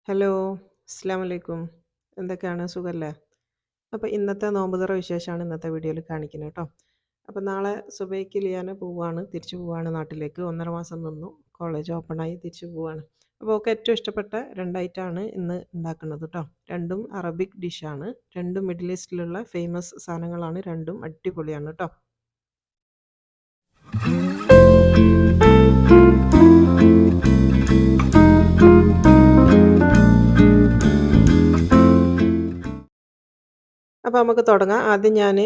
Hello, അസ്സലാമു അലൈക്കും. എന്തൊക്കെയാണ് സുഖല്ലേ? അപ്പോൾ ഇന്നത്തെ നോമ്പ് തുറ വിശേഷമാണ് ഇന്നത്തെ വീഡിയോയിൽ കാണിക്കുന്നത് കേട്ടോ. അപ്പോൾ നാളെ സുബൈക്ക് ലിയാന പോവാണ്, തിരിച്ചു പോവാണ് നാട്ടിലേക്ക്. 1.5 മാസം നിന്നു. കോളേജ് ഓപ്പണായി തിരിച്ചു പോവാണ്. അപ്പോൾ ഓൾക്ക് ഏറ്റവും ഇഷ്ടപ്പെട്ട 2 ഐറ്റമാണ് ഇന്ന് ഉണ്ടാക്കുന്നത് കേട്ടോ. രണ്ടും അറബിക് ഡിഷാണ്. രണ്ടും മിഡിൽ ഈസ്റ്റിലുള്ള ഫേമസ് സാധനങ്ങളാണ്. രണ്ടും അടിപൊളിയാണ് കേട്ടോ. അപ്പോൾ നമുക്ക് തുടങ്ങാം. ആദ്യം ഞാൻ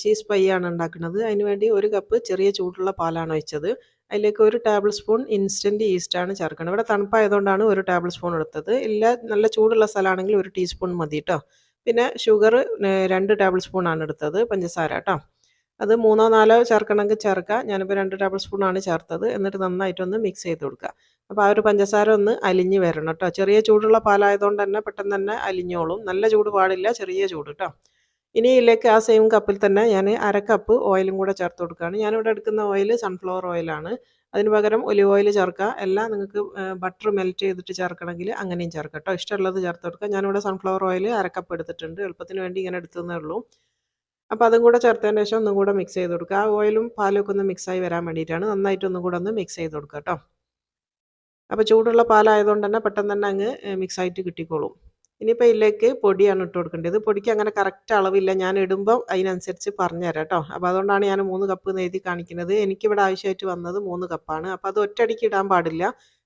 ചീസ് പൈ ആണ് ഉണ്ടാക്കുന്നത്. അതിന് വേണ്ടി 1 കപ്പ് ചെറിയ ചൂടുള്ള പാലാണ് ഒഴിച്ചത്. അതിലേക്ക് 1 ടേബിൾ സ്പൂൺ ഇൻസ്റ്റൻറ്റ് ഈസ്റ്റാണ് ചേർക്കുന്നത്. ഇവിടെ തണുപ്പായതുകൊണ്ടാണ് 1 ടേബിൾ സ്പൂൺ എടുത്തത്. ഇല്ല നല്ല ചൂടുള്ള സ്ഥലമാണെങ്കിൽ 1 ടീസ്പൂൺ മതി കേട്ടോ. പിന്നെ ഷുഗർ 2 ടേബിൾ സ്പൂൺ ആണ് എടുത്തത്, പഞ്ചസാര കേട്ടോ. അത് 3ഓ 4ഓ ചേർക്കണമെങ്കിൽ ചേർക്കാം. ഞാനിപ്പോൾ 2 ടേബിൾ സ്പൂണാണ് ചേർത്തത്. എന്നിട്ട് നന്നായിട്ടൊന്ന് മിക്സ് ചെയ്ത് കൊടുക്കുക. അപ്പോൾ ആ ഒരു പഞ്ചസാര ഒന്ന് അലിഞ്ഞ് വരണം കേട്ടോ. ചെറിയ ചൂടുള്ള പാലായതുകൊണ്ട് തന്നെ പെട്ടെന്ന് തന്നെ അലിഞ്ഞോളും. നല്ല ചൂട് പാടില്ല, ചെറിയ ചൂട് കേട്ടോ. ഇനി ഇതിലേക്ക് ആ സെയിം കപ്പിൽ തന്നെ ഞാൻ 1/2 കപ്പ് ഓയിലും കൂടെ ചേർത്ത് കൊടുക്കുകയാണ്. ഞാനിവിടെ എടുക്കുന്ന ഓയിൽ സൺഫ്ലവർ ഓയിലാണ്. അതിന് പകരം ഒലിവ് ഓയിൽ ചേർക്കുക. എല്ലാം നിങ്ങൾക്ക് ബട്ടർ മെൽറ്റ് ചെയ്തിട്ട് ചേർക്കണമെങ്കിൽ അങ്ങനെയും ചേർക്കാം കേട്ടോ. ഇഷ്ടമുള്ളത് ചേർത്ത് കൊടുക്കുക. ഞാനിവിടെ സൺഫ്ലവർ ഓയിൽ 1/2 കപ്പ് എടുത്തിട്ടുണ്ട്. എളുപ്പത്തിന് വേണ്ടി ഇങ്ങനെ എടുത്തതേ ഉള്ളൂ. അപ്പോൾ അതും കൂടെ ചേർത്തതിന് ശേഷം ഒന്നും കൂടെ മിക്സ് ചെയ്ത് കൊടുക്കുക. ആ ഓയിലും പാലും ഒക്കെ ഒന്ന് മിക്സായി വരാൻ വേണ്ടിയിട്ടാണ്. നന്നായിട്ട് ഒന്നും കൂടെ ഒന്ന് മിക്സ് ചെയ്ത് കൊടുക്കുക കേട്ടോ. അപ്പോൾ ചൂടുള്ള പാലായതുകൊണ്ട് തന്നെ പെട്ടെന്ന് തന്നെ അങ്ങ് മിക്സായിട്ട് കിട്ടിക്കോളും. ഇനിയിപ്പോൾ ഇതിലേക്ക് പൊടിയാണ് ഇട്ട് കൊടുക്കേണ്ടത്. പൊടിക്ക് അങ്ങനെ കറക്റ്റ് അളവില്ല. ഞാൻ ഇടുമ്പോൾ അതിനനുസരിച്ച് പറഞ്ഞു തരാം കേട്ടോ. അപ്പോൾ അതുകൊണ്ടാണ് ഞാൻ 3 കപ്പ് എന്ന് എഴുതി കാണിക്കുന്നത്. എനിക്കിവിടെ ആവശ്യമായിട്ട് വന്നത് 3 കപ്പാണ്. അപ്പോൾ അത് ഒറ്റയടിക്ക് ഇടാൻ പാടില്ല.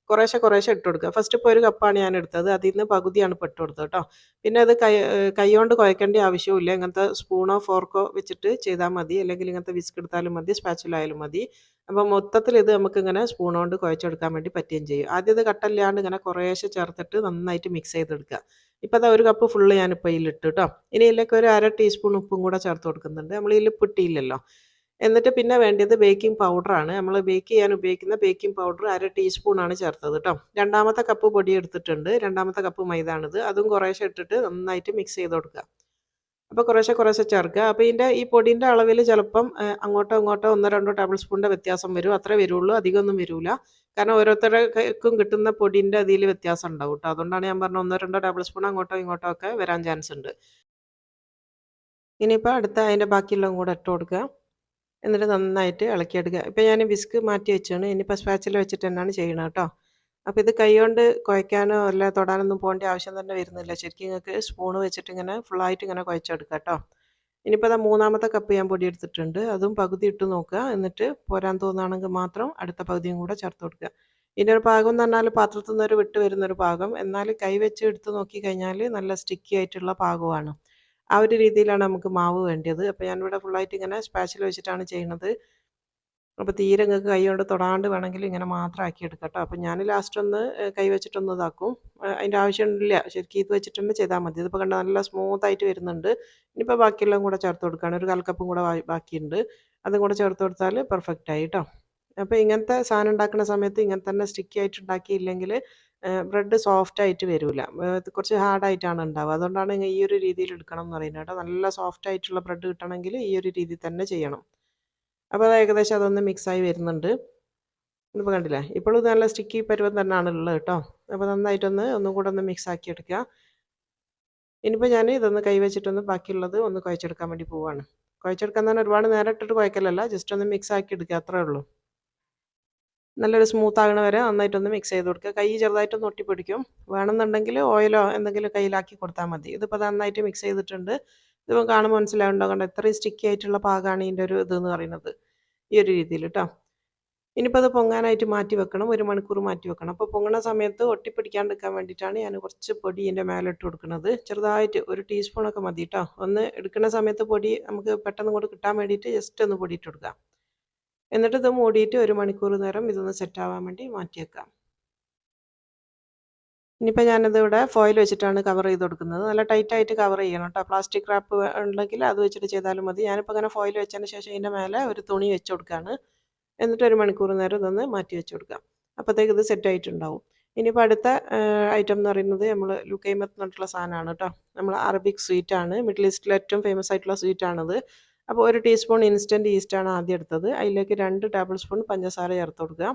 കുറേശ്ശെ കുറേശ്ശെ ഇട്ട് കൊടുക്കുക. ഫസ്റ്റ് ഇപ്പോൾ 1 കപ്പാണ് ഞാൻ എടുത്തത്. അതിൽ നിന്ന് പകുതിയാണ് ഇപ്പോൾ ഇട്ട് കൊടുത്തത് കേട്ടോ. പിന്നെ അത് കൈകൊണ്ട് കുഴക്കേണ്ട ആവശ്യമില്ല. ഇങ്ങനത്തെ സ്പൂണോ ഫോർക്കോ വെച്ചിട്ട് ചെയ്താൽ മതി. അല്ലെങ്കിൽ ഇങ്ങനത്തെ വിസ്ക് എടുത്താലും മതി, സ്പാച്ചുല ആയാലും മതി. അപ്പോൾ മൊത്തത്തിൽ ഇത് നമുക്കിങ്ങനെ സ്പൂൺ കൊണ്ട് കുഴച്ചെടുക്കാൻ വേണ്ടി പറ്റുകയും ചെയ്യും. ആദ്യം ഇത് കട്ടല്ലാണ്ട് ഇങ്ങനെ കുറേശ്ശെ ചേർത്തിട്ട് നന്നായിട്ട് മിക്സ് ചെയ്തെടുക്കുക. ഇപ്പോൾ അതാ 1 കപ്പ് ഫുള്ള് ഞാനിപ്പോൾ ഇതിലിട്ട് കേട്ടോ. ഇനി ഇതിലേക്ക് 1/2 ടീസ്പൂൺ ഉപ്പും കൂടെ ചേർത്ത് കൊടുക്കുന്നുണ്ട്. നമ്മൾ ഇതിൽ ഉപ്പിട്ടില്ലല്ലോ. എന്നിട്ട് പിന്നെ വേണ്ടത് ബേക്കിംഗ് പൗഡറാണ്. നമ്മൾ ബേക്ക് ചെയ്യാൻ ഉപയോഗിക്കുന്ന ബേക്കിംഗ് പൗഡർ 1/2 ടീസ്പൂണാണ് ചേർത്തത് കേട്ടോ. 2ാമത്തെ കപ്പ് പൊടി എടുത്തിട്ടുണ്ട്. 2ാമത്തെ കപ്പ് മൈദാണിത്. അതും കുറേശ്ശെ ഇട്ടിട്ട് നന്നായിട്ട് മിക്സ് ചെയ്ത് കൊടുക്കുക. അപ്പോൾ കുറേശ്ശെ കുറേശ്ശെ ചേർക്കുക. അപ്പോൾ ഈ പൊടിൻ്റെ അളവിൽ ചിലപ്പം അങ്ങോട്ടോ ഇങ്ങോട്ടോ 1-2 ടേബിൾ സ്പൂണിൻ്റെ വ്യത്യാസം വരും. അത്രേ വരുള്ളൂ, അധികമൊന്നും വരില്ല. കാരണം ഓരോരുത്തർക്കും കിട്ടുന്ന പൊടിൻ്റെ അതിൽ വ്യത്യാസം ഉണ്ടാവും കേട്ടോ. അതുകൊണ്ടാണ് ഞാൻ പറഞ്ഞത് 1-2 ടേബിൾ സ്പൂൺ അങ്ങോട്ടോ ഇങ്ങോട്ടോ ഒക്കെ വരാൻ ചാൻസ് ഉണ്ട്. ഇനിയിപ്പോൾ അടുത്ത അതിൻ്റെ ബാക്കിയുള്ളതും കൂടെ ഇട്ട് കൊടുക്കുക. എന്നിട്ട് നന്നായിട്ട് ഇളക്കിയെടുക്കുക. ഇപ്പോൾ ഞാൻ വിസ്ക് മാറ്റി വെച്ചാണ്. ഇനിയിപ്പോൾ സ്പാച്ചില വെച്ചിട്ട് തന്നെയാണ് ചെയ്യണത് കേട്ടോ. അപ്പോൾ ഇത് കൈകൊണ്ട് കുഴയ്ക്കാനോ അല്ല തൊടാനൊന്നും പോകേണ്ട ആവശ്യം തന്നെ വരുന്നില്ല. ശരിക്കും നിങ്ങൾക്ക് സ്പൂണ് വെച്ചിട്ട് ഇങ്ങനെ ഫുള്ളായിട്ട് ഇങ്ങനെ കുഴച്ചെടുക്കുക കേട്ടോ. ഇനിയിപ്പോൾ 3ാമത്തെ കപ്പ് ഞാൻ പൊടി എടുത്തിട്ടുണ്ട്. അതും പകുതി ഇട്ട് നോക്കുക. എന്നിട്ട് പോരാൻ തോന്നുകയാണെങ്കിൽ മാത്രം അടുത്ത പകുതിയും കൂടെ ചേർത്ത് കൊടുക്കുക. ഇതിൻ്റെ ഒരു പാകം എന്ന് പറഞ്ഞാൽ പാത്രത്തിൽ നിന്ന് ഒരു വിട്ട് വരുന്നൊരു പാകം. എന്നാൽ കൈ വെച്ച് എടുത്ത് നോക്കി കഴിഞ്ഞാൽ നല്ല സ്റ്റിക്കി ആയിട്ടുള്ള പാകമാണ്. ആ ഒരു രീതിയിലാണ് നമുക്ക് മാവ് വേണ്ടത്. അപ്പോൾ ഞാനിവിടെ ഫുള്ളായിട്ട് ഇങ്ങനെ സ്പാച്ചിൽ വെച്ചിട്ടാണ് ചെയ്യുന്നത്. അപ്പോൾ തീരെ നിങ്ങൾക്ക് കൈ കൊണ്ട് തൊടാണ്ട് വേണമെങ്കിൽ ഇങ്ങനെ മാത്രം ആക്കി എടുക്കാം കേട്ടോ. അപ്പോൾ ഞാൻ ലാസ്റ്റ് ഒന്ന് കൈ വെച്ചിട്ടൊന്ന് ഇതാക്കും. അതിൻ്റെ ആവശ്യമില്ല, ശരിക്കും ഇത് വെച്ചിട്ട് ചെയ്താൽ മതി. ഇതിപ്പോൾ കണ്ടാൽ നല്ല സ്മൂത്തായിട്ട് വരുന്നുണ്ട്. ഇനിയിപ്പോൾ ബാക്കിയെല്ലാം കൂടെ ചേർത്ത് കൊടുക്കുകയാണ്. 1 കാൽ കപ്പും കൂടെ ബാക്കിയുണ്ട്. അതും കൂടെ ചേർത്ത് കൊടുത്താൽ പെർഫെക്റ്റ് ആയി കേട്ടോ. അപ്പോൾ ഇങ്ങനത്തെ സാധനം ഉണ്ടാക്കുന്ന സമയത്ത് ഇങ്ങനെ തന്നെ സ്റ്റിക്കി ആയിട്ട് ഉണ്ടാക്കിയില്ലെങ്കിൽ ബ്രെഡ് സോഫ്റ്റ് ആയിട്ട് വരില്ല. ഇത് കുറച്ച് ഹാർഡായിട്ടാണ് ഉണ്ടാവുക. അതുകൊണ്ടാണ് ഈ ഒരു രീതിയിൽ എടുക്കണം എന്ന് പറയുന്നത് കേട്ടോ. നല്ല സോഫ്റ്റ് ആയിട്ടുള്ള ബ്രെഡ് കിട്ടണമെങ്കിൽ ഈ ഒരു രീതിയിൽ തന്നെ ചെയ്യണം. അപ്പോൾ അത് ഏകദേശം അതൊന്ന് മിക്സായി വരുന്നുണ്ട്. ഇതിപ്പോൾ കണ്ടില്ലേ, ഇപ്പോഴും ഇത് നല്ല സ്റ്റിക്കി പരുവം തന്നെയാണ് ഉള്ളത് കേട്ടോ. അപ്പോൾ ഒന്നും കൂടെ ഒന്ന് മിക്സ് ആക്കി എടുക്കുക. ഇനിയിപ്പോൾ ഞാൻ ഇതൊന്ന് കൈ വെച്ചിട്ടൊന്ന് ബാക്കിയുള്ളത് ഒന്ന് കുഴച്ചെടുക്കാൻ വേണ്ടി പോവാണ്. കുഴച്ചെടുക്കാൻ തന്നെ ഒരുപാട് നേരം ഇട്ടിട്ട് കുഴക്കലല്ല, ജസ്റ്റ് ഒന്ന് മിക്സ് ആക്കി എടുക്കുക, അത്രേ ഉള്ളൂ. നല്ലൊരു സ്മൂത്ത് ആകണ വരെ നന്നായിട്ടൊന്ന് മിക്സ് ചെയ്ത് കൊടുക്കുക. കൈ ചെറുതായിട്ടൊന്ന് ഒട്ടിപ്പിടിക്കും. വേണമെന്നുണ്ടെങ്കിൽ ഓയിലോ എന്തെങ്കിലും കയ്യിലാക്കി കൊടുത്താൽ മതി. ഇതിപ്പോൾ നന്നായിട്ട് മിക്സ് ചെയ്തിട്ടുണ്ട്. ഇതിപ്പോൾ കാണുമ്പോൾ മനസ്സിലാവുണ്ടാവും, കണ്ടോ ഇത്രയും സ്റ്റിക്കി ആയിട്ടുള്ള പാകമാണ് ഇതിൻ്റെ ഒരു ഇതെന്ന് പറയുന്നത്. ഈ ഒരു രീതിയിൽ കേട്ടോ. ഇനിയിപ്പോൾ അത് പൊങ്ങാനായിട്ട് മാറ്റി വെക്കണം. 1 മണിക്കൂർ മാറ്റി വെക്കണം. അപ്പോൾ പൊങ്ങണ സമയത്ത് ഒട്ടിപ്പിടിക്കാണ്ടിരിക്കാൻ വേണ്ടിയിട്ടാണ് ഞാൻ കുറച്ച് പൊടി ഇതിൻ്റെ മേലെ ഇട്ട് കൊടുക്കുന്നത്. ചെറുതായിട്ട് 1 ടീസ്പൂണൊക്കെ മതി കേട്ടോ. ഒന്ന് എടുക്കുന്ന സമയത്ത് പൊടി നമുക്ക് പെട്ടെന്ന് ഇങ്ങോട്ട് കിട്ടാൻ വേണ്ടിയിട്ട് ജസ്റ്റ് ഒന്ന് പൊടി ഇട്ട് കൊടുക്കുക. എന്നിട്ട് ഇത് മൂടിയിട്ട് 1 മണിക്കൂർ നേരം ഇതൊന്ന് സെറ്റ് ആവാൻ വേണ്ടി മാറ്റി വെക്കാം. ഇനിയിപ്പോൾ ഞാനിതിവിടെ ഫോയിൽ വെച്ചിട്ടാണ് കവർ ചെയ്ത് കൊടുക്കുന്നത്. നല്ല ടൈറ്റായിട്ട് കവർ ചെയ്യണം കേട്ടോ. പ്ലാസ്റ്റിക് റാപ്പ് ഉണ്ടെങ്കിൽ അത് വെച്ചിട്ട് ചെയ്താലും മതി. ഞാനിപ്പോൾ അങ്ങനെ ഫോയിൽ വെച്ചതിന് ശേഷം ഇതിൻ്റെ മേലെ ഒരു തുണി വെച്ച് കൊടുക്കുകയാണ്. എന്നിട്ട് 1 മണിക്കൂർ നേരം ഇതൊന്ന് മാറ്റി വെച്ച് കൊടുക്കാം. അപ്പോഴത്തേക്ക് ഇത് സെറ്റ് ആയിട്ടുണ്ടാവും. ഇനിയിപ്പോൾ അടുത്ത ഐറ്റം എന്ന് പറയുന്നത് നമ്മൾ ലുക്കൈമത്ത് എന്ന് പറഞ്ഞിട്ടുള്ള സാധനമാണ് കേട്ടോ. നമ്മൾ അറബിക് സ്വീറ്റാണ്. മിഡിൽ ഈസ്റ്റിലെ ഏറ്റവും ഫേമസ് ആയിട്ടുള്ള സ്വീറ്റാണിത്. അപ്പോൾ 1 ടീസ്പൂൺ ഇൻസ്റ്റൻറ്റ് ഈസ്റ്റാണ് ആദ്യം എടുത്തത്. അതിലേക്ക് 2 ടേബിൾ സ്പൂൺ പഞ്ചസാര ചേർത്ത് കൊടുക്കുക.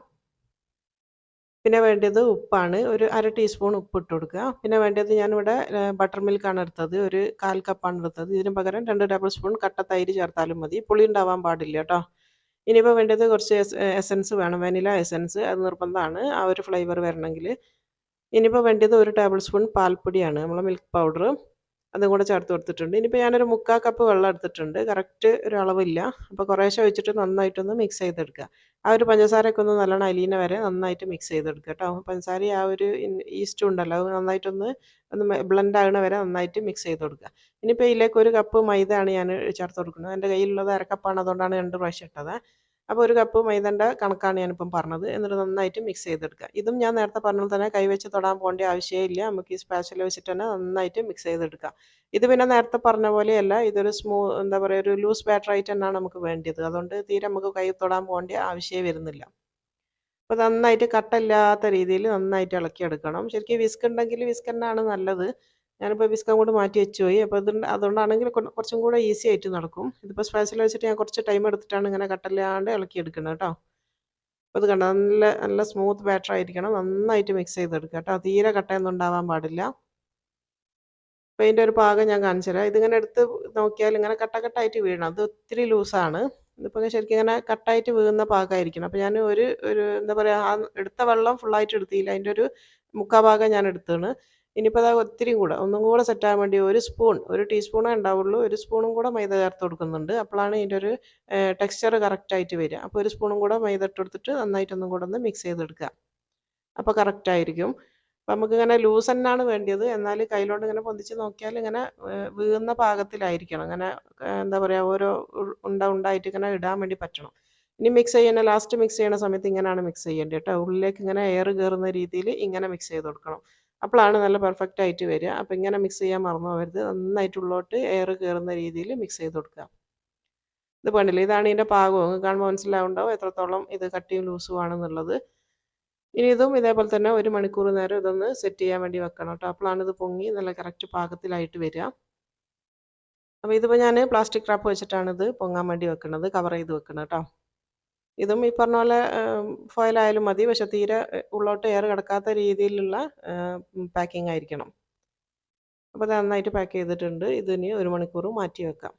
പിന്നെ വേണ്ടത് ഉപ്പാണ്. ഒരു 1/2 ടീസ്പൂൺ ഉപ്പ് ഇട്ട് കൊടുക്കുക. പിന്നെ വേണ്ടത് ഞാനിവിടെ ബട്ടർ മിൽക്കാണ് എടുത്തത്. ഒരു 1/4 കപ്പാണ് എടുത്തത്. ഇതിന് പകരം 2 ടേബിൾ സ്പൂൺ കട്ട തൈര് ചേർത്താലും മതി. പുളി ഉണ്ടാവാൻ പാടില്ല ട്ടോ. ഇനിയിപ്പോൾ വേണ്ടത് കുറച്ച് എസൻസ് വേണം. വാനില എസൻസ് അത് നിർബന്ധമാണ്. ആ ഒരു ഫ്ലേവർ വരണമെങ്കിൽ. ഇനിയിപ്പോൾ വേണ്ടത് 1 ടേബിൾ സ്പൂൺ പാൽപ്പൊടിയാണ്. നമ്മളെ മിൽക്ക് പൗഡർ. അതും കൂടെ ചേർത്ത് കൊടുത്തിട്ടുണ്ട്. ഇനിയിപ്പോൾ ഞാനൊരു 3/4 കപ്പ് വെള്ളം എടുത്തിട്ടുണ്ട്. കറക്റ്റ് ഒരു അളവില്ല. അപ്പോൾ കുറേശ്ശെ ഒഴിച്ചിട്ട് നന്നായിട്ടൊന്ന് മിക്സ് ചെയ്തെടുക്കുക. ആ ഒരു പഞ്ചസാരയൊക്കെ ഒന്ന് നല്ലോണം അലിയുന്ന വരെ നന്നായിട്ട് മിക്സ് ചെയ്തെടുക്കുക കേട്ടോ. പഞ്ചസാരയും ആ ഒരു ഈസ്റ്റും ഉണ്ടല്ലോ അത് നന്നായിട്ടൊന്ന് ബ്ലെൻഡ് ആകുന്ന വരെ നന്നായിട്ട് മിക്സ് ചെയ്ത് കൊടുക്കുക. ഇനിയിപ്പോൾ ഇതിലേക്ക് 1 കപ്പ് മൈദയാണ് ഞാൻ ചേർത്ത് കൊടുക്കുന്നത്. എൻ്റെ കയ്യിലുള്ളത് 1/2 കപ്പാണ്. അതുകൊണ്ടാണ് 2 പ്രാവശ്യം ഇട്ടത്. അപ്പോൾ 1 കപ്പ് മൈദൻ്റെ കണക്കാണ് ഞാനിപ്പം പറഞ്ഞത്. എന്നിട്ട് നന്നായിട്ട് മിക്സ് ചെയ്തെടുക്കുക. ഇതും ഞാൻ നേരത്തെ പറഞ്ഞ തന്നെ കൈവച്ച് തൊടാൻ പോകേണ്ട ആവശ്യമില്ല. നമുക്ക് ഈ സ്പാച്ചില വെച്ചിട്ട് തന്നെ നന്നായിട്ട് മിക്സ് ചെയ്തെടുക്കുക. ഇത് പിന്നെ നേരത്തെ പറഞ്ഞ പോലെയല്ല. ഇതൊരു എന്താ പറയുക, ഒരു ലൂസ് ബാറ്റർ ആയിട്ട് തന്നെയാണ് നമുക്ക് വേണ്ടത്. അതുകൊണ്ട് തീരെ നമുക്ക് കൈ തൊടാൻ പോകേണ്ട ആവശ്യമേ വരുന്നില്ല. അപ്പോൾ നന്നായിട്ട് കട്ടയില്ലാത്ത രീതിയിൽ നന്നായിട്ട് ഇളക്കിയെടുക്കണം. ശരിക്കും വിസ്ക് ഉണ്ടെങ്കിൽ വിസ്ക് തന്നെയാണ് നല്ലത്. ഞാനിപ്പോൾ വിസ്ക് അങ്ങോട്ട് മാറ്റി വെച്ച് പോയി. അപ്പോൾ അതുകൊണ്ടാണെങ്കിൽ കുറച്ചും കൂടെ ഈസി ആയിട്ട് നടക്കും. ഇതിപ്പോൾ സ്പാച്ചില വെച്ചിട്ട് ഞാൻ കുറച്ച് ടൈം എടുത്തിട്ടാണ് ഇങ്ങനെ കട്ടയില്ലാണ്ട് ഇളക്കിയെടുക്കുന്നത് കേട്ടോ. അപ്പോൾ ഇത് കണ്ടോ, നല്ല നല്ല സ്മൂത്ത് ബാറ്റർ ആയിരിക്കണം. നന്നായിട്ട് മിക്സ് ചെയ്തെടുക്കുക കേട്ടോ. തീരെ കട്ടയൊന്നും ഉണ്ടാവാൻ പാടില്ല. അപ്പോൾ ഇതിൻ്റെ ഒരു പാകം ഞാൻ കാണിച്ചു തരാം. ഇതിങ്ങനെ എടുത്ത് നോക്കിയാൽ ഇങ്ങനെ കട്ടായിട്ട് വീഴണം. അത് ഒത്തിരി ലൂസാണ്. ഇതിപ്പോൾ ശരിക്കും ഇങ്ങനെ കട്ടായിട്ട് വീഴുന്ന പാകമായിരിക്കണം. അപ്പോൾ ഞാൻ ഒരു എന്താ പറയുക, ആ എടുത്ത വെള്ളം ഫുള്ളായിട്ട് എടുത്തില്ല. അതിൻ്റെ ഒരു 3/4 ഭാഗം ഞാൻ എടുത്താണ്. ഇനിയിപ്പോൾ അത് ഒത്തിരിയും കൂടെ ഒന്നും കൂടെ സെറ്റാകാൻ വേണ്ടി 1 ടീസ്പൂണേ ഉണ്ടാവുള്ളൂ. 1 സ്പൂണും കൂടെ മൈദ ചേർത്ത് കൊടുക്കുന്നുണ്ട്. അപ്പോഴാണ് ഇതിൻ്റെ ഒരു ടെക്സ്ചർ കറക്റ്റായിട്ട് വരിക. അപ്പോൾ 1 സ്പൂണും കൂടെ മൈദ ഇട്ട് കൊടുത്തിട്ട് നന്നായിട്ടൊന്നും കൂടെ ഒന്ന് മിക്സ് ചെയ്തെടുക്കുക. അപ്പോൾ കറക്റ്റായിരിക്കും. അപ്പം നമുക്കിങ്ങനെ ലൂസ് തന്നെയാണ് വേണ്ടത്. എന്നാൽ കയ്യിലോട്ട് ഇങ്ങനെ പൊന്തിച്ച് നോക്കിയാൽ ഇങ്ങനെ വീഴുന്ന പാകത്തിലായിരിക്കണം. ഇങ്ങനെ എന്താ പറയുക, ഓരോ ഉണ്ടായിട്ട് ഇങ്ങനെ ഇടാൻ വേണ്ടി പറ്റണം. ഇനി ലാസ്റ്റ് മിക്സ് ചെയ്യുന്ന സമയത്ത് ഇങ്ങനെയാണ് മിക്സ് ചെയ്യേണ്ടത് കേട്ടോ. ഉള്ളിലേക്ക് ഇങ്ങനെ എയർ കയറുന്ന രീതിയിൽ ഇങ്ങനെ മിക്സ് ചെയ്ത് കൊടുക്കണം. അപ്പോഴാണ് നല്ല പെർഫെക്റ്റ് ആയിട്ട് വരിക. അപ്പോൾ ഇങ്ങനെ മിക്സ് ചെയ്യാൻ മറന്നു പോകരുത്. നന്നായിട്ട് ഉള്ളോട്ട് എയർ കയറുന്ന രീതിയിൽ മിക്സ് ചെയ്ത് കൊടുക്കുക. ഇത് കണ്ടില്ലേ, ഇതാണ് ഇതിൻ്റെ പാകം. നിങ്ങൾക്ക് കാണുമ്പോൾ മനസ്സിലാവുണ്ടാവും എത്രത്തോളം ഇത് കട്ടിയും ലൂസും ആണെന്നുള്ളത്. ഇനി ഇതും ഇതേപോലെ തന്നെ 1 മണിക്കൂർ നേരം ഇതൊന്ന് സെറ്റ് ചെയ്യാൻ വേണ്ടി വെക്കണം കേട്ടോ. അപ്പോഴാണ് ഇത് പൊങ്ങി നല്ല കറക്റ്റ് പാകത്തിലായിട്ട് വരിക. അപ്പോൾ ഇതിപ്പോൾ ഞാൻ പ്ലാസ്റ്റിക് റാപ്പ് വെച്ചിട്ടാണ് ഇത് പൊങ്ങാൻ വേണ്ടി വെക്കുന്നത്, കവർ ചെയ്ത് വെക്കുന്നത് കേട്ടോ. ഇതും ഈ പറഞ്ഞ പോലെ ഫോയിലായാലും മതി. പക്ഷേ തീരെ ഉള്ളോട്ട് എയർ കിടക്കാത്ത രീതിയിലുള്ള പാക്കിംഗ് ആയിരിക്കണം. അപ്പോൾ അത് നന്നായിട്ട് പാക്ക് ചെയ്തിട്ടുണ്ട്. ഇതിനി 1 മണിക്കൂർ മാറ്റി വെക്കാം.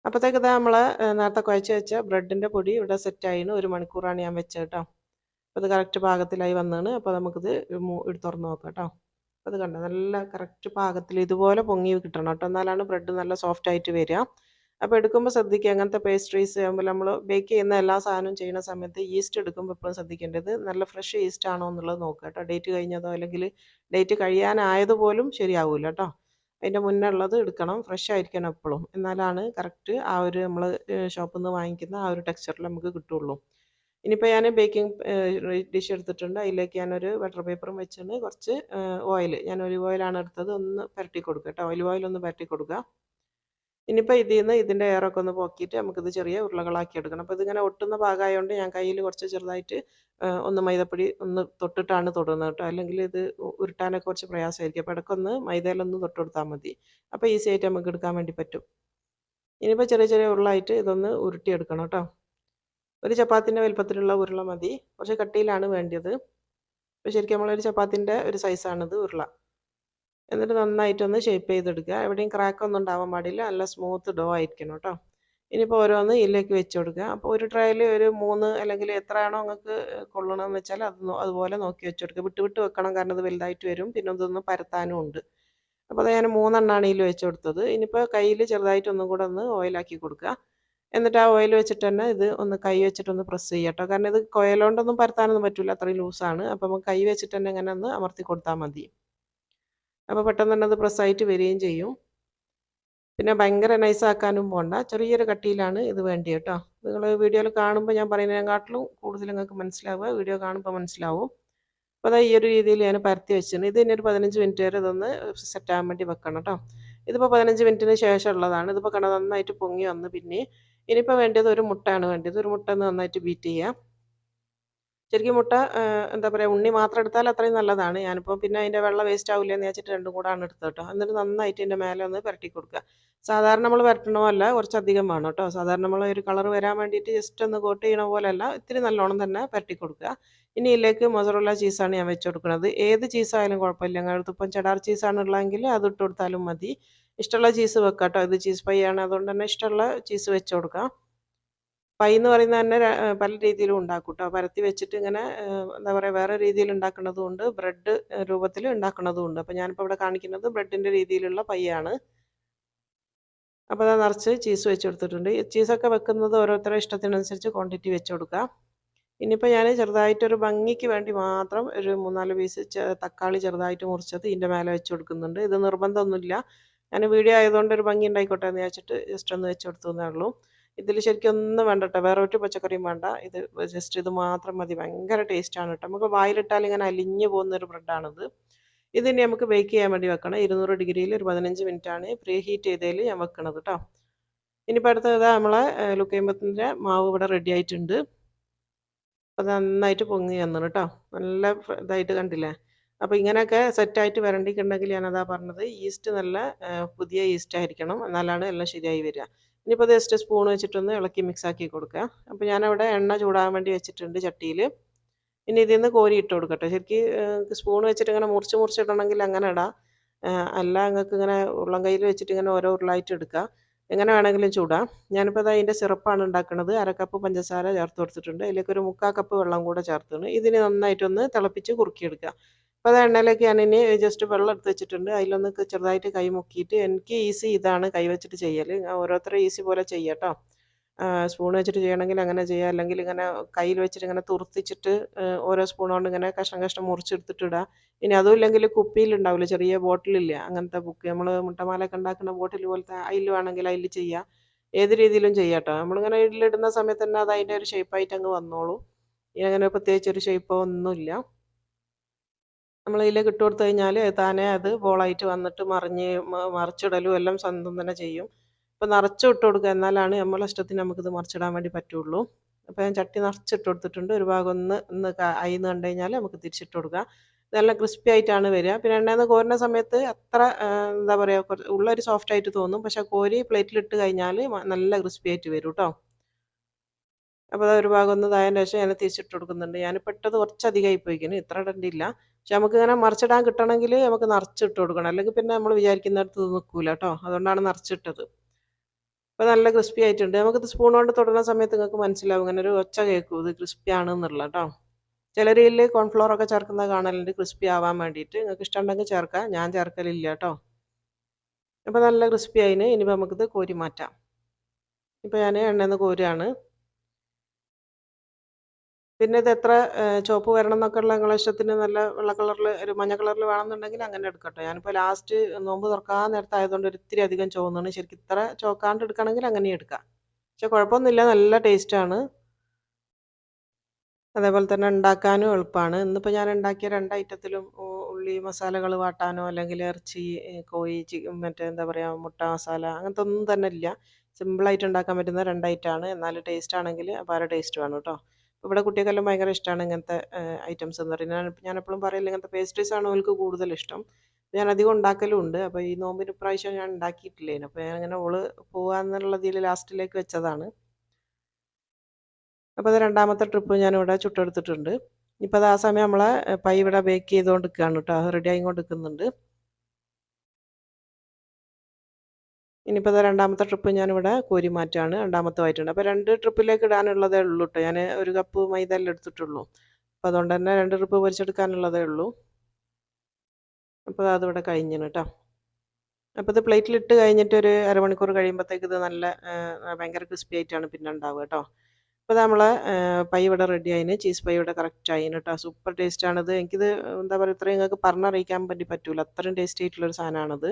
അപ്പോഴത്തേക്ക് ഇതാ നമ്മളെ നേരത്തെ കുഴച്ച് വെച്ച ബ്രെഡിൻ്റെ പൊടി ഇവിടെ സെറ്റായിന്. 1 മണിക്കൂറാണ് ഞാൻ വെച്ചത് കേട്ടോ. അപ്പോൾ അത് കറക്റ്റ് പാകത്തിലായി വന്നതാണ്. അപ്പോൾ നമുക്കിത് തുറന്ന് നോക്കാം കേട്ടോ. അപ്പോൾ അത് കണ്ടോ, നല്ല കറക്റ്റ് പാകത്തിൽ ഇതുപോലെ പൊങ്ങി കിട്ടണം കേട്ടോ. എന്നാലാണ് ബ്രെഡ് നല്ല സോഫ്റ്റ് ആയിട്ട് വരിക. അപ്പോൾ എടുക്കുമ്പോൾ ശ്രദ്ധിക്കുക, അങ്ങനത്തെ പേസ്ട്രീസ് ആകുമ്പോൾ നമ്മൾ ബേക്ക് ചെയ്യുന്ന എല്ലാ സാധനവും ചെയ്യുന്ന സമയത്ത് ഈസ്റ്റ് എടുക്കുമ്പോൾ എപ്പോഴും ശ്രദ്ധിക്കേണ്ടത് നല്ല ഫ്രഷ് ഈസ്റ്റ് ആണോ എന്നുള്ളത് നോക്കുക കേട്ടോ. ഡേറ്റ് കഴിഞ്ഞതോ അല്ലെങ്കിൽ ഡേറ്റ് കഴിയാനായതുപോലും ശരിയാവില്ല കേട്ടോ. അതിൻ്റെ മുന്നേ ഉള്ളത് എടുക്കണം. ഫ്രഷ് ആയിരിക്കണം എപ്പോഴും. എന്നാലാണ് കറക്റ്റ് ആ ഒരു നമ്മൾ ഷോപ്പിൽ നിന്ന് വാങ്ങിക്കുന്ന ആ ഒരു ടെക്സ്ചറിൽ നമുക്ക് കിട്ടുള്ളൂ. ഇനിയിപ്പോൾ ഞാൻ ബേക്കിംഗ് ഡിഷ് എടുത്തിട്ടുണ്ട്. അതിലേക്ക് ഞാനൊരു ബട്ടർ പേപ്പറും വെച്ചിട്ട് കുറച്ച് ഓയിൽ, ഞാൻ ഒലിവ് ഓയിലാണ് എടുത്തത്, ഒന്ന് പുരട്ടി കൊടുക്കുക കേട്ടോ. ഒലിവ് ഓയിൽ ഒന്ന് പുരട്ടി കൊടുക്കുക. ഇനിയിപ്പോൾ ഇതിൽ നിന്ന് ഇതിൻ്റെ എയറൊക്കെ ഒന്ന് പോക്കിയിട്ട് നമുക്കിത് ചെറിയ ഉരുളകളാക്കി എടുക്കണം. അപ്പോൾ ഇതിങ്ങനെ ഒട്ടുന്ന ഭാഗമായതുകൊണ്ട് ഞാൻ കയ്യിൽ കുറച്ച് ചെറുതായിട്ട് ഒന്ന് മൈദപ്പൊടി ഒന്ന് തൊട്ടിട്ടാണ് തൊടുന്നത് കേട്ടോ. അല്ലെങ്കിൽ ഇത് ഉരുട്ടാനൊക്കെ കുറച്ച് പ്രയാസമായിരിക്കും. അപ്പോൾ ഇടയ്ക്കൊന്ന് മൈദയിലൊന്ന് തൊട്ട് കൊടുത്താൽ മതി. അപ്പോൾ ഈസി ആയിട്ട് നമുക്ക് എടുക്കാൻ വേണ്ടി പറ്റും. ഇനിയിപ്പോൾ ചെറിയ ചെറിയ ഉരുളായിട്ട് ഇതൊന്ന് ഉരുട്ടിയെടുക്കണം കേട്ടോ. ഒരു ചപ്പാത്തിൻ്റെ വലുപ്പത്തിലുള്ള ഉരുള മതി. കുറച്ച് കട്ടിയിലാണ് വേണ്ടത്. അപ്പോൾ ശരിക്കും നമ്മളൊരു ചപ്പാത്തിൻ്റെ ഒരു സൈസാണിത് ഉരുള. എന്നിട്ട് നന്നായിട്ടൊന്ന് ഷേപ്പ് ചെയ്തെടുക്കുക. എവിടെയും ക്രാക്കൊന്നും ഉണ്ടാവാൻ പാടില്ല. നല്ല സ്മൂത്ത് ഡോ ആയിരിക്കണം കേട്ടോ. ഇനിയിപ്പോൾ ഓരോന്ന് ഇതിലേക്ക് വെച്ച് കൊടുക്കുക. അപ്പോൾ ഒരു ട്രേയിൽ ഒരു 3 അല്ലെങ്കിൽ എത്രയാണോ നിങ്ങൾക്ക് കൊള്ളണമെന്ന് വെച്ചാൽ അതുപോലെ നോക്കി വെച്ച് കൊടുക്കുക. വിട്ട് വിട്ട് വെക്കണം, കാരണം ഇത് വലുതായിട്ട് വരും. പിന്നെ ഇതൊന്ന് പരത്താനും ഉണ്ട്. അപ്പോൾ അത് ഞാൻ 3 എണ്ണമാണ് ഇതിൽ വെച്ച് കൊടുത്തത്. ഇനിയിപ്പോൾ കയ്യിൽ ചെറുതായിട്ട് ഒന്നും കൂടെ ഒന്ന് ഓയിലാക്കി കൊടുക്കുക. എന്നിട്ട് ആ ഓയിൽ വെച്ചിട്ട് തന്നെ ഇത് ഒന്ന് കൈ വെച്ചിട്ടൊന്ന് പ്രസ് ചെയ്യുക കേട്ടോ. കാരണം ഇത് കൊയലോണ്ടൊന്നും പരത്താനൊന്നും പറ്റില്ല, അത്രയും ലൂസാണ്. അപ്പോൾ നമുക്ക് കൈ വെച്ചിട്ട് തന്നെ ഇങ്ങനെ ഒന്ന് അമർത്തി കൊടുത്താൽ മതി. അപ്പോൾ പെട്ടെന്ന് തന്നെ അത് പ്രസ്സായിട്ട് വരികയും ചെയ്യും. പിന്നെ ഭയങ്കര നൈസാക്കാനും പോകണ്ട, ചെറിയൊരു കട്ടിയിലാണ് ഇത് വേണ്ടി കേട്ടോ. നിങ്ങൾ വീഡിയോയിൽ കാണുമ്പോൾ ഞാൻ പറയുന്നതിനെക്കാട്ടിലും കൂടുതൽ നിങ്ങൾക്ക് മനസ്സിലാവുക വീഡിയോ കാണുമ്പോൾ മനസ്സിലാവും. അപ്പോൾ അതാ ഈ ഒരു രീതിയിൽ ഞാൻ പരത്തി വെച്ചിട്ടുണ്ട്. ഇത് ഇനി ഒരു 15 മിനിറ്റ് വരെ ഇതൊന്ന് സെറ്റാകാൻ വേണ്ടി വെക്കണം കേട്ടോ. ഇതിപ്പോൾ 15 മിനിറ്റിന് ശേഷമുള്ളതാണ്. ഇതിപ്പോൾ കണ്ട നന്നായിട്ട് പൊങ്ങി വന്ന്. പിന്നെ ഇനിയിപ്പോൾ വേണ്ടത് ഒരു മുട്ടയാണ് വേണ്ടത്. ഒരു മുട്ട നന്നായിട്ട് ബീറ്റ് ചെയ്യുക. ശരിക്കും മുട്ട എന്താ പറയുക ഉണ്ണി മാത്രം എടുത്താൽ അത്രയും നല്ലതാണ്. ഞാനിപ്പോൾ പിന്നെ അതിൻ്റെ വെള്ള വേസ്റ്റ് ആവില്ല എന്ന് വെച്ചിട്ട് രണ്ടും കൂടാണ് എടുത്തത് കേട്ടോ. എന്നിട്ട് നന്നായിട്ട് ഇതിൻ്റെ മേലെ ഒന്ന് പുരട്ടി കൊടുക്കുക. സാധാരണ നമ്മൾ പുരട്ടണമല്ല കുറച്ചധികം വേണം കേട്ടോ. സാധാരണ നമ്മൾ ഒരു കളർ വരാൻ വേണ്ടിയിട്ട് ജസ്റ്റ് ഒന്ന് കോട്ട് ചെയ്യണ പോലെയല്ല, ഇത്തിരി നല്ലോണം തന്നെ പുരട്ടി കൊടുക്കുക. ഇനി ഇതിലേക്ക് മൊസറല്ല ചീസാണ് ഞാൻ വെച്ച് കൊടുക്കുന്നത്. ഏത് ചീസായാലും കുഴപ്പമില്ല. ഞങ്ങളുടെ ഇപ്പം ചെഡാർ ചീസാണ് ഉള്ളതെങ്കിൽ അത് ഇട്ട് കൊടുത്താലും മതി. ഇഷ്ടമുള്ള ചീസ് വെക്കാം കേട്ടോ. ഇത് ചീസ് പൈ ആണ്, അതുകൊണ്ട് തന്നെ ഇഷ്ടമുള്ള ചീസ് വെച്ച് കൊടുക്കാം. പൈ എന്ന് പറയുന്നത് തന്നെ പല രീതിയിലും ഉണ്ടാക്കും കേട്ടോ. പരത്തി വെച്ചിട്ട് ഇങ്ങനെ എന്താ പറയുക വേറെ രീതിയിൽ ഉണ്ടാക്കുന്നതും ഉണ്ട്, ബ്രെഡ് രൂപത്തിൽ ഉണ്ടാക്കുന്നതും ഉണ്ട്. അപ്പോൾ ഞാനിപ്പോൾ ഇവിടെ കാണിക്കുന്നത് ബ്രെഡിൻ്റെ രീതിയിലുള്ള പൈ ആണ്. അപ്പോൾ അത് നിറച്ച് ചീസ് വെച്ച് കൊടുത്തിട്ടുണ്ട്. ചീസൊക്കെ വെക്കുന്നത് ഓരോരുത്തരുടെ ഇഷ്ടത്തിനനുസരിച്ച് ക്വാണ്ടിറ്റി വെച്ച് കൊടുക്കുക. ഇനിയിപ്പോൾ ഞാൻ ചെറുതായിട്ടൊരു ഭംഗിക്ക് വേണ്ടി മാത്രം ഒരു 3-4 പീസ് തക്കാളി ചെറുതായിട്ട് മുറിച്ചത് ഇതിൻ്റെ മേലെ വെച്ച് കൊടുക്കുന്നുണ്ട്. ഇത് നിർബന്ധമൊന്നുമില്ല. ഞാൻ വീഡിയോ ആയതുകൊണ്ട് ഒരു ഭംഗി ഉണ്ടായിക്കോട്ടെ എന്ന് വെച്ചിട്ട് ജസ്റ്റ് ഒന്ന് വെച്ച് കൊടുത്തു എന്നേ ഉള്ളൂ. ഇതിൽ ശരിക്കും ഒന്നും വേണ്ട കേട്ടോ, വേറെ ഒരു പച്ചക്കറിയും വേണ്ട. ഇത് ജസ്റ്റ് ഇത് മാത്രം മതി. ഭയങ്കര ടേസ്റ്റാണ് കേട്ടോ. നമുക്ക് വായിലിട്ടാൽ ഇങ്ങനെ അലിഞ്ഞു പോകുന്നൊരു ബ്രെഡാണിത്. ഇതിനി നമുക്ക് ബേക്ക് ചെയ്യാൻ വേണ്ടി വെക്കണം. 200 ഡിഗ്രിയിൽ ഒരു 15 മിനിറ്റാണ് പ്രീ ഹീറ്റ് ചെയ്തതിൽ ഞാൻ വെക്കണത് കേട്ടോ. ഇനിയിപ്പോൾ അടുത്തത് നമ്മളെ ലുക്കൈമത്തിൻ്റെ മാവ് ഇവിടെ റെഡി ആയിട്ടുണ്ട്. അത് നന്നായിട്ട് പൊങ്ങി വന്നു കേട്ടോ. നല്ല ഇതായിട്ട് കണ്ടില്ലേ. അപ്പോൾ ഇങ്ങനെയൊക്കെ സെറ്റായിട്ട് വരണ്ടിക്കുണ്ടെങ്കിൽ ഞാനതാ പറഞ്ഞത്, ഈസ്റ്റ് നല്ല പുതിയ ഈസ്റ്റ് ആയിരിക്കണം, എന്നാലാണ് എല്ലാം ശരിയായി വരിക. ഇനിയിപ്പോൾ ജസ്റ്റ് സ്പൂൺ വെച്ചിട്ടൊന്ന് ഇളക്കി മിക്സാക്കി കൊടുക്കുക. അപ്പോൾ ഞാനവിടെ എണ്ണ ചൂടാൻ വേണ്ടി വെച്ചിട്ടുണ്ട് ചട്ടിയിൽ. ഇനി ഇതിൽ നിന്ന് കോരി ഇട്ട് കൊടുക്കട്ടെ. ശരിക്കും സ്പൂൺ വെച്ചിട്ട് ഇങ്ങനെ മുറിച്ചിടണമെങ്കിൽ അങ്ങനെ ഇടാം. അല്ല നിങ്ങൾക്ക് ഇങ്ങനെ ഉരുളൻ കയ്യിൽ വെച്ചിട്ട് ഇങ്ങനെ ഓരോ ഉരുളായിട്ട് എടുക്കുക. എങ്ങനെ വേണമെങ്കിലും ചൂടാം. ഞാനിപ്പോൾ അതിൻ്റെ സിറപ്പാണ് ഉണ്ടാക്കുന്നത്. 1/2 കപ്പ് പഞ്ചസാര ചേർത്ത് കൊടുത്തിട്ടുണ്ട്. അതിലേക്ക് ഒരു 3/4 കപ്പ് വെള്ളം കൂടെ ചേർത്തിട്ടുണ്ട്. ഇതിന് നന്നായിട്ടൊന്ന് തിളപ്പിച്ച് കുറുക്കിയെടുക്കുക. അപ്പോൾ അത് എണ്ണയിലേക്ക് ഞാനിനി ജസ്റ്റ് വെള്ളം എടുത്ത് വെച്ചിട്ടുണ്ട്. അതിലൊന്ന് ചെറുതായിട്ട് കൈ മുക്കിയിട്ട്, എനിക്ക് ഈസി ഇതാണ് കൈ വെച്ചിട്ട് ചെയ്യൽ. ഓരോരുത്തരും ഈസി പോലെ ചെയ്യാം കേട്ടോ. സ്പൂൺ വെച്ചിട്ട് ചെയ്യണമെങ്കിൽ അങ്ങനെ ചെയ്യാം. അല്ലെങ്കിൽ ഇങ്ങനെ കയ്യിൽ വെച്ചിട്ട് ഇങ്ങനെ തുറുത്തിച്ചിട്ട് ഓരോ സ്പൂൺ കൊണ്ട് ഇങ്ങനെ കഷ്ണം കഷ്ണം മുറിച്ചെടുത്തിട്ട് ഇടുക. ഇനി അതും ഇല്ലെങ്കിൽ കുപ്പിയിലുണ്ടാവില്ല, ചെറിയ ബോട്ടിലില്ല, അങ്ങനത്തെ ബുക്ക് നമ്മൾ മുട്ടമാലയൊക്കെ ഉണ്ടാക്കുന്ന ബോട്ടിൽ പോലത്തെ, അതിൽ വേണമെങ്കിൽ അതിൽ ചെയ്യാം. ഏത് രീതിയിലും ചെയ്യാം കേട്ടോ. നമ്മളിങ്ങനെ ഇതിലിടുന്ന സമയത്ത് തന്നെ അത് അതിൻ്റെ ഒരു ഷേപ്പായിട്ട് അങ്ങ് വന്നോളൂ. ഇനി അങ്ങനെ പ്രത്യേകിച്ച് ഒരു ഷേപ്പോ ഒന്നുമില്ല. നമ്മൾ ഇതിലേക്ക് ഇട്ട് കൊടുത്തു കഴിഞ്ഞാൽ താനേ അത് ബോളായിട്ട് വന്നിട്ട് മറിച്ചിടലും എല്ലാം സ്വന്തം തന്നെ ചെയ്യും. അപ്പോൾ നിറച്ചും ഇട്ട് കൊടുക്കുക, എന്നാലാണ് നമ്മളെ ഇഷ്ടത്തിന് നമുക്കിത് മറിച്ചിടാൻ വേണ്ടി പറ്റുള്ളൂ. അപ്പോൾ ഞാൻ ചട്ടി നിറച്ചിട്ട് കൊടുത്തിട്ടുണ്ട്. ഒരു ഭാഗം ഒന്ന് അയിന്ന് കണ്ടു കഴിഞ്ഞാൽ നമുക്ക് തിരിച്ചിട്ട് കൊടുക്കുക. നല്ല ക്രിസ്പി ആയിട്ടാണ് വരിക. പിന്നെ എണ്ണയിൽ കോരുന്ന സമയത്ത് അത്ര എന്താ പറയുക, ഉള്ളൊരു സോഫ്റ്റ് ആയിട്ട് തോന്നും. പക്ഷേ കോരി പ്ലേറ്റിലിട്ട് കഴിഞ്ഞാൽ നല്ല ക്രിസ്പി ആയിട്ട് വരും കേട്ടോ. അപ്പോൾ അത് ഒരു ഭാഗം ഒന്ന് ഇതായതിന് ശേഷം ഞാൻ തിരിച്ചിട്ട് കൊടുക്കുന്നുണ്ട്. ഞാനിപ്പോൾ ഇട്ടത് കുറച്ചധികമായി പോയിക്കുന്നു, ഇത്ര ഇടേണ്ടിയില്ല. പക്ഷെ നമുക്ക് ഇങ്ങനെ മറിച്ചിടാൻ കിട്ടണമെങ്കിൽ നമുക്ക് നിറച്ചിട്ട് കൊടുക്കണം. അല്ലെങ്കിൽ പിന്നെ നമ്മൾ വിചാരിക്കുന്നിടത്ത് ഇത് നിൽക്കൂല കേട്ടോ. അതുകൊണ്ടാണ് നിറച്ചിട്ടത്. അപ്പോൾ നല്ല ക്രിസ്പി ആയിട്ടുണ്ട്. നമുക്കിത് സ്പൂൺ കൊണ്ട് തൊടുന്ന സമയത്ത് നിങ്ങൾക്ക് മനസ്സിലാവും, ഇങ്ങനെ ഒരു ഒച്ച കേൾക്കും ഇത് ക്രിസ്പി ആണെന്നുള്ള കേട്ടോ. ചിലർ ഇതിൽ കോൺഫ്ലോർ ഒക്കെ ചേർക്കുന്നത് കാണലുണ്ട് ക്രിസ്പി ആവാൻ വേണ്ടിയിട്ട്. നിങ്ങൾക്ക് ഇഷ്ടമുണ്ടെങ്കിൽ ചേർക്കാം, ഞാൻ ചേർക്കലില്ല കേട്ടോ. അപ്പോൾ നല്ല ക്രിസ്പി ആയിന്. ഇനിയിപ്പോൾ നമുക്കിത് കോരി മാറ്റാം. ഇപ്പോൾ ഞാൻ എണ്ണയിൽ നിന്ന് കോരുകയാണ്. പിന്നെ ഇത് എത്ര ചുവപ്പ് വരണം എന്നൊക്കെ ഉള്ള നിങ്ങളുടെ ഇഷ്ടത്തിന്, നല്ല വെള്ള കളറിൽ ഒരു മഞ്ഞ കളറിൽ വേണമെന്നുണ്ടെങ്കിൽ അങ്ങനെ എടുക്കട്ടെ. ഞാനിപ്പോൾ ലാസ്റ്റ് നോമ്പ് തുറക്കാൻ നേരത്തായതുകൊണ്ട് ഒരിത്തിരി അധികം ചുവന്നാണ്. ശരിക്കും ഇത്ര ചോക്കാണ്ട് എടുക്കണമെങ്കിൽ അങ്ങനെ എടുക്കാം. പക്ഷെ കുഴപ്പമൊന്നുമില്ല, നല്ല ടേസ്റ്റാണ്. അതേപോലെ തന്നെ ഉണ്ടാക്കാനും എളുപ്പമാണ്. ഇന്നിപ്പോൾ ഞാൻ ഉണ്ടാക്കിയ 2 ഐറ്റത്തിലും ഉള്ളി മസാലകൾ വാട്ടാനോ അല്ലെങ്കിൽ ഇറച്ചി, കോഴി, മറ്റേ എന്താ പറയുക മുട്ട മസാല, അങ്ങനത്തെ ഒന്നും തന്നെ ഇല്ല. സിമ്പിളായിട്ട് ഉണ്ടാക്കാൻ പറ്റുന്ന 2 ഐറ്റമാണ്. എന്നാൽ ടേസ്റ്റ് ആണെങ്കിൽ അപാര ടേസ്റ്റ് വേണം കേട്ടോ. ഇവിടെ കുട്ടികൾക്കെല്ലാം ഭയങ്കര ഇഷ്ടമാണ് ഇങ്ങനത്തെ ഐറ്റംസ് എന്ന് പറയുന്നത്. ഞാൻ എപ്പോഴും പറയില്ല, ഇങ്ങനത്തെ പേസ്ട്രീസ് ആണ് അവർക്ക് കൂടുതൽ ഇഷ്ടം. ഞാൻ അധികം ഉണ്ടാക്കലും ഉണ്ട്. അപ്പോൾ ഈ നോമ്പിന് ഇപ്രാവശ്യം ഞാൻ ഉണ്ടാക്കിയിട്ടില്ലേനു. അപ്പോൾ ഞാൻ ഇങ്ങനെ ഓള് പോകാമെന്നുള്ളതിൽ ലാസ്റ്റിലേക്ക് വെച്ചതാണ്. അപ്പോൾ അത് രണ്ടാമത്തെ ട്രിപ്പ് ഞാനിവിടെ ചുട്ടെടുത്തിട്ടുണ്ട്. ഇപ്പോൾ അത് ആ സമയം നമ്മളെ പൈ ഇവിടെ ബേക്ക് ചെയ്തുകൊണ്ട് നിൽക്കുകയാണ് കേട്ടോ. റെഡി ആയിക്കൊണ്ട് നിൽക്കുന്നുണ്ട്. ഇനിയിപ്പോൾ അത് രണ്ടാമത്തെ ട്രിപ്പ് ഞാനിവിടെ കോരി മാറ്റാണ്. രണ്ടാമത്തെ അപ്പോൾ 2 ട്രിപ്പിലേക്ക് ഇടാനുള്ളതേ ഉള്ളൂ കേട്ടോ. ഞാൻ 1 കപ്പ് മൈദ അല്ലേ എടുത്തിട്ടുള്ളൂ. അപ്പോൾ അതുകൊണ്ട് തന്നെ 2 ട്രിപ്പ് പൊരിച്ചെടുക്കാനുള്ളതേ ഉള്ളൂ. അപ്പോൾ അതിവിടെ കഴിഞ്ഞിന് കേട്ടോ. അപ്പോൾ ഇത് പ്ലേറ്റിലിട്ട് കഴിഞ്ഞിട്ട് ഒരു അരമണിക്കൂർ കഴിയുമ്പോഴത്തേക്ക് ഇത് നല്ല ഭയങ്കര ക്രിസ്പി ആയിട്ടാണ് പിന്നെ ഉണ്ടാവുക കേട്ടോ. അപ്പോൾ നമ്മളെ പൈ ഇവിടെ റെഡി ആയിന്. ചീസ് പൈ ഇവിടെ കറക്റ്റ് ആയിന് കേട്ടോ. സൂപ്പർ ടേസ്റ്റാണിത്. എനിക്കിത് എന്താ പറയുക, ഇത്രയും നിങ്ങൾക്ക് പറഞ്ഞറിയിക്കാൻ വേണ്ടി പറ്റൂല, അത്രയും ടേസ്റ്റി ആയിട്ടുള്ളൊരു സാധനമാണിത്.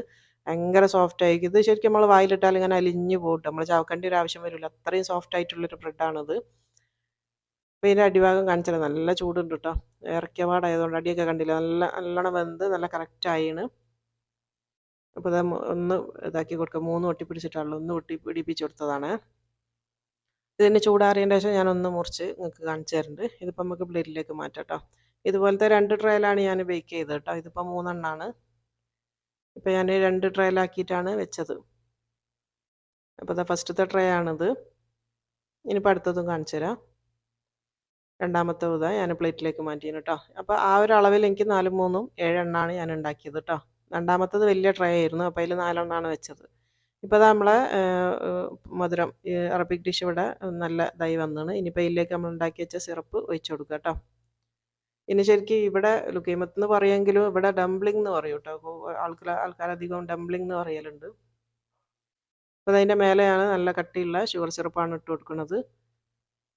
ഭയങ്കര സോഫ്റ്റ് ആയിരിക്കും. ഇത് ശരിക്കും നമ്മൾ വായിലിട്ടാൽ ഇങ്ങനെ അലിഞ്ഞു പോകും. നമ്മൾ ചവക്കേണ്ട ഒരു ആവശ്യം വരില്ല, അത്രയും സോഫ്റ്റ് ആയിട്ടുള്ളൊരു ബ്രെഡാണിത്. അപ്പോൾ ഇതിൻ്റെ അടിഭാഗം കാണിച്ചാൽ നല്ല ചൂടുണ്ട് കേട്ടോ. ഇറക്കിയ പാടായതുകൊണ്ട് അടിയൊക്കെ കണ്ടില്ല, നല്ലോണം വെന്ത് നല്ല കറക്റ്റ് ആയിന്. അപ്പോൾ ഇത് ഒന്ന് ഇതാക്കി കൊടുക്കുക. 3 ഒട്ടി പിടിച്ചിട്ടുള്ളൂ, ഒന്ന് ഒട്ടി പിടിപ്പിച്ച് കൊടുത്തതാണ്. ഇതിന് ചൂടാറിയതിന് ശേഷം ഞാനൊന്ന് മുറിച്ച് നിങ്ങൾക്ക് കാണിച്ചു തരുന്നുണ്ട്. ഇതിപ്പോൾ നമുക്ക് പ്ലേറ്റിലേക്ക് മാറ്റാം കേട്ടോ. ഇതുപോലത്തെ 2 ട്രേയിലാണ് ഞാൻ ബേക്ക് ചെയ്തത് കേട്ടോ. ഇതിപ്പോൾ 3 എണ്ണമാണ്. ഇപ്പോൾ ഞാൻ 2 ട്രേയിലാക്കിയിട്ടാണ് വെച്ചത്. അപ്പോൾ ഇതാ ഫസ്റ്റത്തെ ട്രേ ആണിത്. ഇനിയിപ്പോൾ അടുത്തതും കാണിച്ചു തരാം. രണ്ടാമത്തെ ഇതാ ഞാൻ പ്ലേറ്റിലേക്ക് മാറ്റിയിരുന്നു കേട്ടോ. അപ്പോൾ ആ ഒരു അളവിൽ എനിക്ക് 4 3 7 എണ്ണമാണ് ഞാൻ ഉണ്ടാക്കിയത് കേട്ടോ. രണ്ടാമത്തത് വലിയ ട്രേ ആയിരുന്നു. അപ്പോൾ അതിൽ 4 എണ്ണമാണ് വെച്ചത്. ഇപ്പോൾ അത് നമ്മളെ മധുരം അറബിക് ഡിഷ് ഇവിടെ നല്ല ഇതായി വന്നാണ്. ഇനിയിപ്പോൾ ഇതിലേക്ക് നമ്മൾ ഉണ്ടാക്കി വെച്ച സിറപ്പ് ഒഴിച്ചു കൊടുക്കുക കേട്ടോ. ഇനി ശരിക്കും ഇവിടെ ലുക്കൈമത്ത് എന്ന് പറയുമെങ്കിലും ഇവിടെ ഡംബ്ലിംഗ് എന്ന് പറയും കേട്ടോ. ആൾക്കാരധികം ഡംബ്ലിംഗ് എന്ന് പറയലുണ്ട്. അപ്പോൾ അതിൻ്റെ മേലെയാണ് നല്ല കട്ടിയുള്ള ഷുഗർ സിറപ്പാണ് ഇട്ട് കൊടുക്കുന്നത്.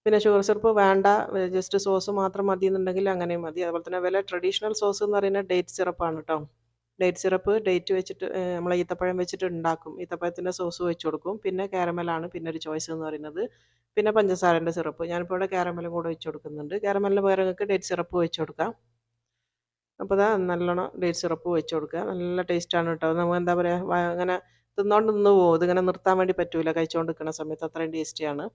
പിന്നെ ഷുഗർ സിറപ്പ് വേണ്ട, ജസ്റ്റ് സോസ് മാത്രം മതി എന്നുണ്ടെങ്കിൽ അങ്ങനെയും മതി. അതുപോലെ തന്നെ വില ട്രഡീഷണൽ സോസ് എന്ന് പറയുന്നത് ഡേറ്റ് സിറപ്പാണ് കേട്ടോ. ഡേറ്റ് സിറപ്പ് ഡേറ്റ് വെച്ചിട്ട് നമ്മൾ ഈത്തപ്പഴം വെച്ചിട്ട് ഉണ്ടാക്കും. ഈത്തപ്പഴത്തിൻ്റെ സോസ് വെച്ച് കൊടുക്കും. പിന്നെ കാരമലാണ് പിന്നെ ഒരു ചോയ്സ് എന്ന് പറയുന്നത്. പിന്നെ പഞ്ചസാരൻ്റെ സിറപ്പ്. ഞാനിപ്പോൾ ഇവിടെ കാരമലും കൂടെ വെച്ച് കൊടുക്കുന്നുണ്ട്. കാരമലിന് പകരം നിങ്ങൾക്ക് ഡേറ്റ് സിറപ്പ് വെച്ച് കൊടുക്കാം. അപ്പോൾ ഇതാ നല്ലോണം ഡേറ്റ് സിറപ്പ് വെച്ച് കൊടുക്കുക. നല്ല ടേസ്റ്റാണ് കേട്ടോ. നമുക്ക് എന്താ പറയുക, അങ്ങനെ തിന്നോണ്ട് നിന്ന് പോകും. ഇതിങ്ങനെ നിർത്താൻ വേണ്ടി പറ്റൂല കഴിച്ചുകൊണ്ട് നിൽക്കുന്ന സമയത്ത്. അത്രയും ടേസ്റ്റിയാണ്.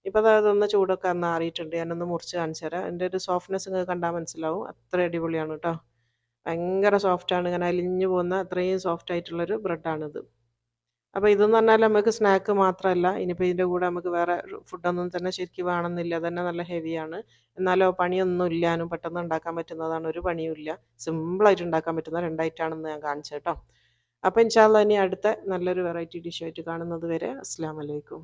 ഇപ്പോൾ അതൊന്ന് ചൂടൊക്കെ ഒന്ന് ആറിയിട്ടുണ്ട്. ഞാനൊന്ന് മുറിച്ച് കാണിച്ചു തരാം. എൻ്റെ ഒരു സോഫ്റ്റ്നെസ് നിങ്ങൾക്ക് കണ്ടാൽ മനസ്സിലാവും. അത്ര അടിപൊളിയാണ് കേട്ടോ. ഭയങ്കര സോഫ്റ്റാണ്. ഇങ്ങനെ അലിഞ്ഞു പോകുന്ന അത്രയും സോഫ്റ്റ് ആയിട്ടുള്ളൊരു ബ്രെഡാണിത്. അപ്പോൾ ഇതെന്ന് പറഞ്ഞാൽ നമുക്ക് സ്നാക്ക് മാത്രമല്ല, ഇനിയിപ്പോൾ ഇതിൻ്റെ കൂടെ നമുക്ക് വേറെ ഫുഡൊന്നും തന്നെ ശരിക്കും വേണമെന്നില്ല. തന്നെ നല്ല ഹെവിയാണ്. എന്നാലോ പണിയൊന്നും ഇല്ലാനും പെട്ടെന്ന് ഉണ്ടാക്കാൻ പറ്റുന്നതാണ്. ഒരു പണിയും ഇല്ല. സിമ്പിളായിട്ട് ഉണ്ടാക്കാൻ പറ്റുന്ന 2 ഐറ്റമാണെന്ന് ഞാൻ കാണിച്ചു കേട്ടോ. അപ്പോൾ ഇൻഷാ അല്ലാഹ് ഇനി അടുത്ത നല്ലൊരു വെറൈറ്റി ഡിഷായിട്ട് കാണുന്നത് വരെ അസ്സലാമു അലൈക്കും.